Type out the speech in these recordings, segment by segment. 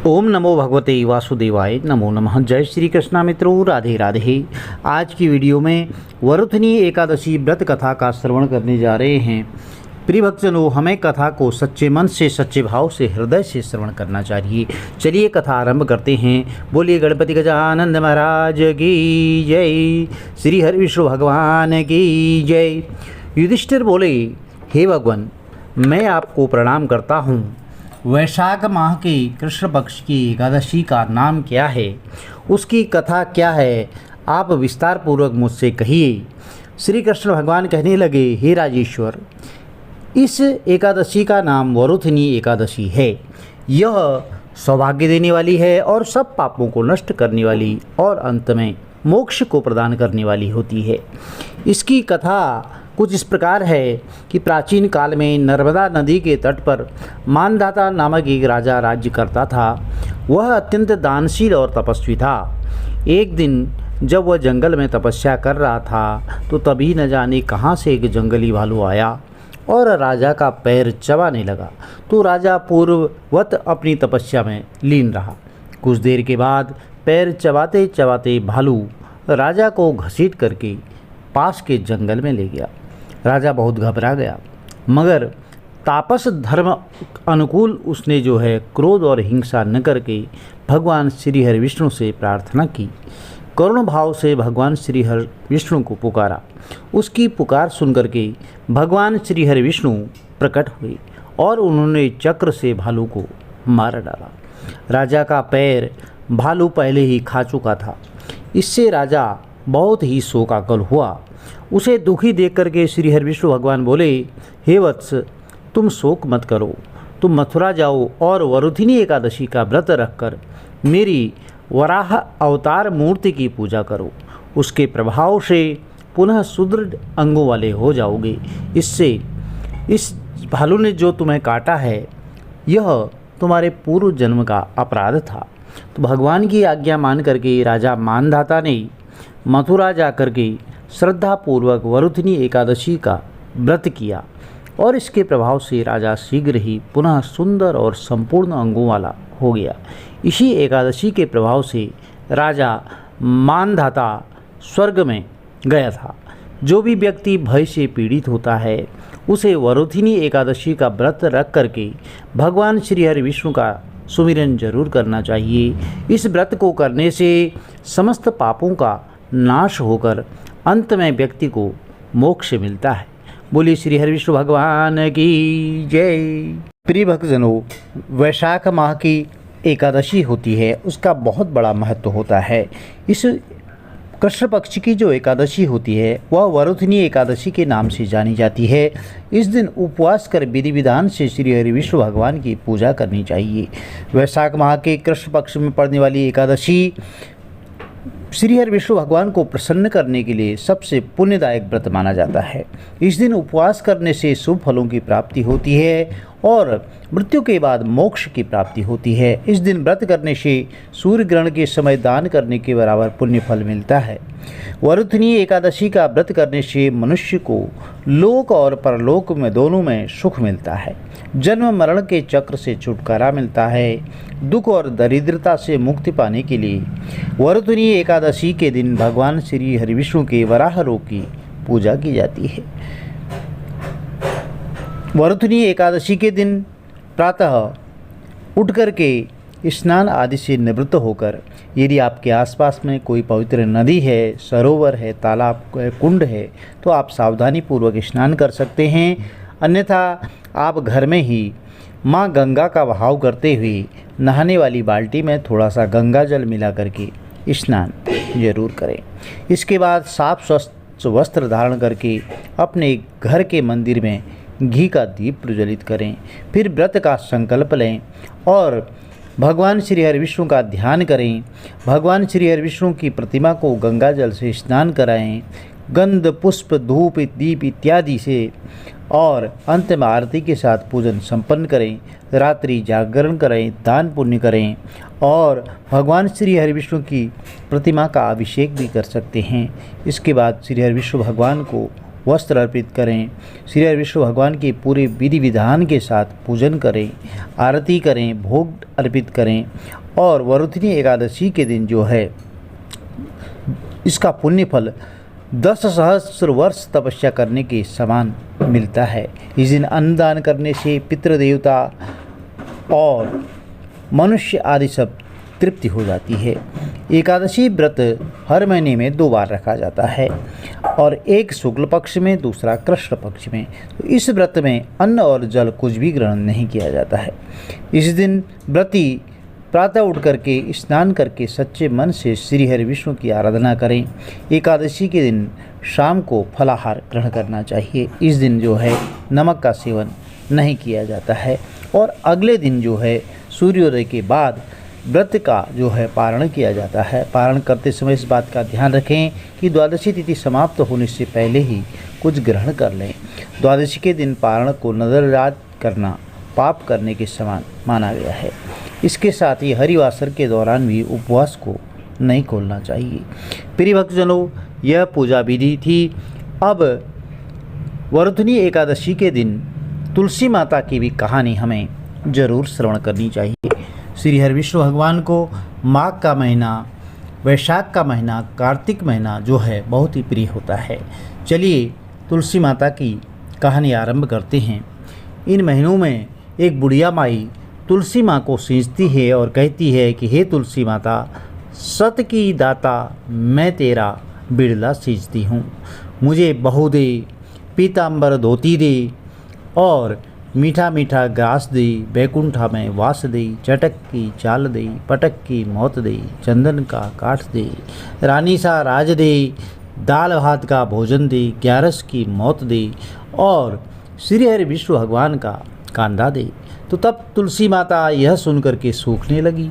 ओम नमो भगवते वासुदेवाय नमो नमः। जय श्री कृष्णा मित्रों, राधे राधे। आज की वीडियो में वरुथनी एकादशी व्रत कथा का श्रवण करने जा रहे हैं। प्रिय भक्तजनों, हमें कथा को सच्चे मन से, सच्चे भाव से, हृदय से श्रवण करना चाहिए। चलिए कथा आरंभ करते हैं। बोलिए गणपति गजानन महाराज की जय, श्री हरि विष्णु भगवान की जय। युधिष्ठिर बोले, हे भगवान, मैं आपको प्रणाम करता हूँ। वैशाख माह के कृष्ण पक्ष की एकादशी का नाम क्या है, उसकी कथा क्या है, आप विस्तार पूर्वक मुझसे कहिए। श्री कृष्ण भगवान कहने लगे, हे राजेश्वर, इस एकादशी का नाम वरुथनी एकादशी है। यह सौभाग्य देने वाली है और सब पापों को नष्ट करने वाली और अंत में मोक्ष को प्रदान करने वाली होती है। इसकी कथा कुछ इस प्रकार है कि प्राचीन काल में नर्मदा नदी के तट पर मानधाता नामक एक राजा राज्य करता था। वह अत्यंत दानशील और तपस्वी था। एक दिन जब वह जंगल में तपस्या कर रहा था तो तभी न जाने कहाँ से एक जंगली भालू आया और राजा का पैर चबाने लगा। तो राजा पूर्ववत अपनी तपस्या में लीन रहा। कुछ देर के बाद पैर चबाते चबाते भालू राजा को घसीट करके पास के जंगल में ले गया। राजा बहुत घबरा गया, मगर तापस धर्म अनुकूल उसने क्रोध और हिंसा न करके भगवान श्री हरि विष्णु से प्रार्थना की। करुण भाव से भगवान श्री हरि विष्णु को पुकारा। उसकी पुकार सुनकर के भगवान श्री हरि विष्णु प्रकट हुए और उन्होंने चक्र से भालू को मार डाला। राजा का पैर भालू पहले ही खा चुका था। इससे राजा बहुत ही शोकाकुल हुआ। उसे दुखी देख करके श्री हरि विष्णु भगवान बोले, हे वत्स, तुम शोक मत करो। तुम मथुरा जाओ और वरुथिनी एकादशी का व्रत रखकर मेरी वराह अवतार मूर्ति की पूजा करो। उसके प्रभाव से पुनः सुदृढ़ अंगों वाले हो जाओगे। इससे इस भालू ने जो तुम्हें काटा है, यह तुम्हारे पूर्व जन्म का अपराध था। तो भगवान की आज्ञा मान करके राजा मानधाता ने मथुरा जाकर के श्रद्धापूर्वक वरुथनी एकादशी का व्रत किया और इसके प्रभाव से राजा शीघ्र ही पुनः सुंदर और संपूर्ण अंगों वाला हो गया। इसी एकादशी के प्रभाव से राजा मानधाता स्वर्ग में गया था। जो भी व्यक्ति भय से पीड़ित होता है, उसे वरुथनी एकादशी का व्रत रख करके भगवान श्री हरि विष्णु का सुमिरन जरूर करना चाहिए। इस व्रत को करने से समस्त पापों का नाश होकर अंत में व्यक्ति को मोक्ष मिलता है। बोलिए श्री हरि विष्णु भगवान की जय। प्रिय भक्तजनों, वैशाख माह की एकादशी होती है, उसका बहुत बड़ा महत्व होता है। इस कृष्ण पक्ष की जो एकादशी होती है वह वरुथनी एकादशी के नाम से जानी जाती है। इस दिन उपवास कर विधि विधान से श्री हरि विष्णु भगवान की पूजा करनी चाहिए। वैशाख माह के कृष्ण पक्ष में पड़ने वाली एकादशी श्री हरि विष्णु भगवान को प्रसन्न करने के लिए सबसे पुण्यदायक व्रत माना जाता है। इस दिन उपवास करने से शुभ फलों की प्राप्ति होती है और मृत्यु के बाद मोक्ष की प्राप्ति होती है। इस दिन व्रत करने से सूर्य ग्रहण के समय दान करने के बराबर पुण्य फल मिलता है। वरुथनी एकादशी का व्रत करने से मनुष्य को लोक और परलोक में दोनों में सुख मिलता है। जन्म मरण के चक्र से छुटकारा मिलता है। दुख और दरिद्रता से मुक्ति पाने के लिए वरुथनी एकादशी के दिन भगवान श्री हरि विष्णु के वराह रूप की पूजा की जाती है। वरुथनी एकादशी के दिन प्रातः उठ कर के स्नान आदि से निवृत्त होकर, यदि आपके आसपास में कोई पवित्र नदी है, सरोवर है, तालाब है, कुंड है, तो आप सावधानी पूर्वक स्नान कर सकते हैं। अन्यथा आप घर में ही माँ गंगा का बहाव करते हुए नहाने वाली बाल्टी में थोड़ा सा गंगा जल मिला करके स्नान जरूर करें। इसके बाद साफ स्वच्छ वस्त्र धारण करके अपने घर के मंदिर में घी का दीप प्रज्वलित करें। फिर व्रत का संकल्प लें और भगवान श्री हरि विष्णु का ध्यान करें। भगवान श्री हरि विष्णु की प्रतिमा को गंगा जल से स्नान कराएं, गंध पुष्प धूप दीप इत्यादि से, और अंत में आरती के साथ पूजन संपन्न करें। रात्रि जागरण करें, दान पुण्य करें और भगवान श्री हरि विष्णु की प्रतिमा का अभिषेक भी कर सकते हैं। इसके बाद श्री हरि विष्णु भगवान को वस्त्र अर्पित करें। श्री हरि विष्णु भगवान के पूरे विधि विधान के साथ पूजन करें, आरती करें, भोग अर्पित करें। और वरुथिनी एकादशी के दिन जो है इसका पुण्य फल 10 सहस्र वर्ष तपस्या करने के समान मिलता है। इस दिन अन्नदान करने से पितृदेवता और मनुष्य आदि सब तृप्ति हो जाती है। एकादशी व्रत हर महीने में 2 बार रखा जाता है और एक शुक्ल पक्ष में, दूसरा कृष्ण पक्ष में। तो इस व्रत में अन्न और जल कुछ भी ग्रहण नहीं किया जाता है। इस दिन व्रती प्रातः उठ करके स्नान करके सच्चे मन से श्री हरि विष्णु की आराधना करें। एकादशी के दिन शाम को फलाहार ग्रहण करना चाहिए। इस दिन जो है नमक का सेवन नहीं किया जाता है। और अगले दिन जो है सूर्योदय के बाद व्रत का जो है पारण किया जाता है। पारण करते समय इस बात का ध्यान रखें कि द्वादशी तिथि समाप्त होने से पहले ही कुछ ग्रहण कर लें। द्वादशी के दिन पारण को नजरअंदाज करना पाप करने के समान माना गया है। इसके साथ ही हरिवासर के दौरान भी उपवास को नहीं खोलना चाहिए। प्रिय भक्तजनों, यह पूजा विधि थी। अब वरुथिनी एकादशी के दिन तुलसी माता की भी कहानी हमें जरूर श्रवण करनी चाहिए। श्री हरि विष्णु भगवान को माघ का महीना, वैशाख का महीना, कार्तिक महीना जो है बहुत ही प्रिय होता है। चलिए तुलसी माता की कहानी आरंभ करते हैं। इन महीनों में एक बुढ़िया माई तुलसी माँ को सींचती है और कहती है कि हे तुलसी माता, सत की दाता मैं तेरा बिरला सींचती हूँ। मुझे बहू दे, पीताम्बर धोती दे और मीठा मीठा ग्रास दे, बैकुंठा में वास दे, चटक की चाल दे, पटक की मौत दे, चंदन का काठ दे, रानी सा राज दे, दाल भात का भोजन दे, 11 की मौत दे और श्री हरि विष्णु भगवान का कांधा दे। तो तब तुलसी माता यह सुनकर के सूखने लगी।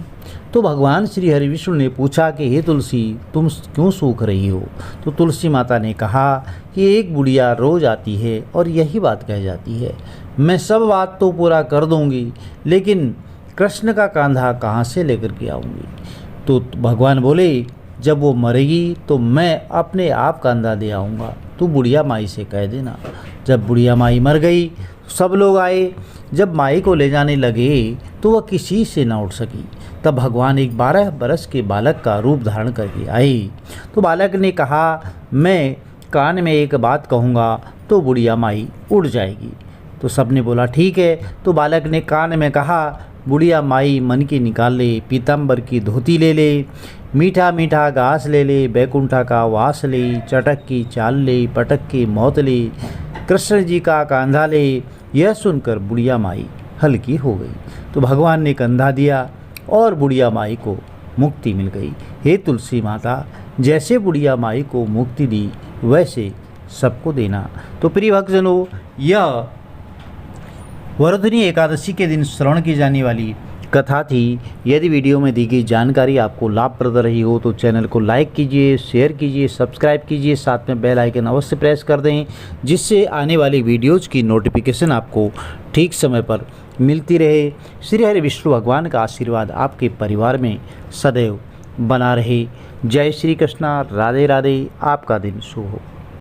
तो भगवान श्री हरि विष्णु ने पूछा कि हे तुलसी, तुम क्यों सूख रही हो? तो तुलसी माता ने कहा कि एक बुढ़िया रोज आती है और यही बात कह जाती है, मैं सब बात तो पूरा कर दूंगी, लेकिन कृष्ण का कांधा कहाँ से लेकर के आऊँगी? तो भगवान बोले, जब वो मरेगी तो मैं अपने आप कांधा दे आऊँगा, तू बुढ़िया माई से कह देना। जब बुढ़िया माई मर गई, सब लोग आए। जब माई को ले जाने लगे तो वह किसी से न उठ सकी। तब भगवान एक 12 बरस के बालक का रूप धारण करके आए। तो बालक ने कहा, मैं कान में एक बात कहूँगा तो बुढ़िया माई उड़ जाएगी। तो सबने बोला ठीक है। तो बालक ने कान में कहा, बुढ़िया माई मन की निकाल ले, पीताम्बर की धोती ले ले, मीठा मीठा घास ले ले, बैकुंठा का वास ले, चटक की चाल ले, पटक की मौत ले, कृष्ण जी का कांधा ले। यह सुनकर बुढ़िया माई हल्की हो गई। तो भगवान ने कंधा दिया और बुढ़िया माई को मुक्ति मिल गई। हे तुलसी माता, जैसे बुढ़िया माई को मुक्ति दी वैसे सबको देना। तो प्रिय भक्तजनों, यह वरुथिनी एकादशी के दिन श्रवण की जाने वाली कथा थी। यदि वीडियो में दी गई जानकारी आपको लाभप्रद रही हो तो चैनल को लाइक कीजिए, शेयर कीजिए, सब्सक्राइब कीजिए, साथ में बेल आइकन अवश्य प्रेस कर दें, जिससे आने वाली वीडियोज़ की नोटिफिकेशन आपको ठीक समय पर मिलती रहे। श्री हरि विष्णु भगवान का आशीर्वाद आपके परिवार में सदैव बना रहे। जय श्री कृष्णा, राधे राधे। आपका दिन शुभ हो।